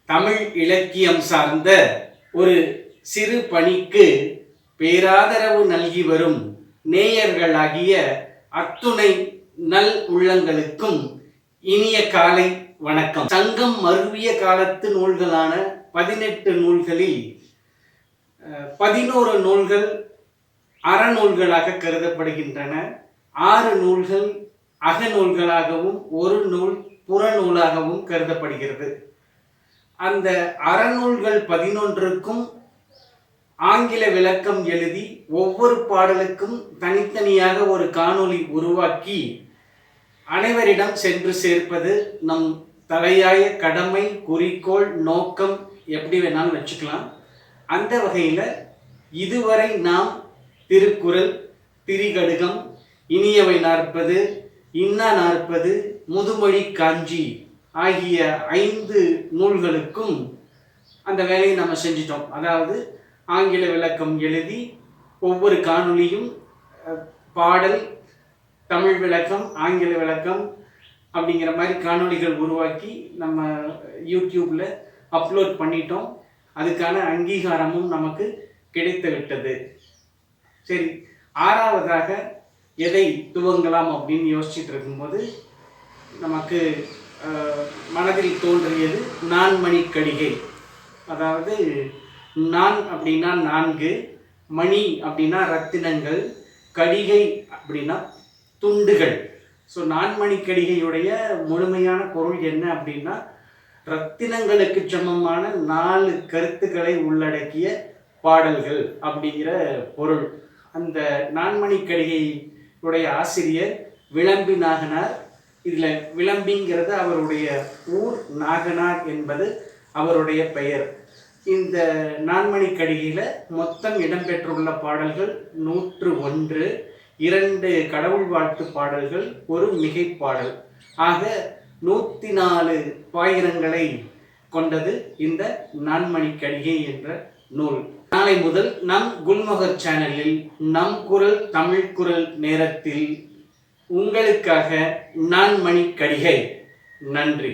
தமிழ் இலக்கியம் சார்ந்த ஒரு சிறு பணிக்கு பேராதரவு நல்கி வரும் நேயர்களாகிய அத்துணை நல் உள்ளங்களுக்கும் இனிய காலை வணக்கம். சங்கம் மருவிய காலத்து நூல்களான 18 நூல்களில் 11 நூல்கள் அறநூல்களாக கருதப்படுகின்றன. 6 நூல்கள் அகநூல்களாகவும் ஒரு நூல் புறநூலாகவும் கருதப்படுகிறது. அந்த அறநூல்கள் 11க்கும் ஆங்கில விளக்கம் எழுதி ஒவ்வொரு பாடலுக்கும் தனித்தனியாக ஒரு காணொளி உருவாக்கி அனைவரிடம் சென்று சேர்ப்பது நம் தலையாய கடமை, குறிக்கோள், நோக்கம், எப்படி வேணாலும் வச்சுக்கலாம். அந்த வகையில் இதுவரை நாம் திருக்குறள், திரிகடுகம், இனியவை 40, இன்னா 40, முதுமொழி காஞ்சி ஆகிய 5 நூல்களுக்கும் அந்த வேலையை நம்ம செஞ்சிட்டோம். அதாவது ஆங்கில விளக்கம் எழுதி ஒவ்வொரு காணொளியும் பாடல், தமிழ் விளக்கம், ஆங்கில விளக்கம் அப்படிங்கிற மாதிரி காணொளிகள் உருவாக்கி நம்ம யூடியூப்பில் அப்லோட் பண்ணிட்டோம். அதுக்கான அங்கீகாரமும் நமக்கு கிடைத்து விட்டது. சரி, 6வதாக எதை துவங்கலாம் அப்படின்னு யோசிச்சுட்டு இருக்கும்போது நமக்கு மனதில் தோன்றியது நான்மணிக்கடிகை. அதாவது நான் அப்படின்னா 4, மணி அப்படின்னா ரத்தினங்கள், கடிகை அப்படின்னா துண்டுகள். ஸோ நான்மணிக்கடிகையுடைய முழுமையான பொருள் என்ன அப்படின்னா ரத்தினங்களுக்கு சமமான 4 கருத்துக்களை உள்ளடக்கிய பாடல்கள் அப்படிங்கிற பொருள். அந்த நான்மணிக்கடிகையுடைய ஆசிரியர் விளம்பி நாகனார். இதில் விளம்பிங்கிறது அவருடைய ஊர், நாகனார் என்பது அவருடைய பெயர். இந்த நான்மணிக்கடிகையில் மொத்தம் இடம்பெற்றுள்ள பாடல்கள் 101, 2 கடவுள் வாழ்த்து பாடல்கள், ஒரு மிகை பாடல் ஆக 104 பாயிரங்களை கொண்டது இந்த நான்மணிக்கடிகை என்ற நூல். நாளை முதல் நம் குல்மொஹர் சேனலில் நம் குரல் தமிழ் குரல் நேரத்தில் உங்களுக்காக நான்மணிக்கடிகை. நன்றி.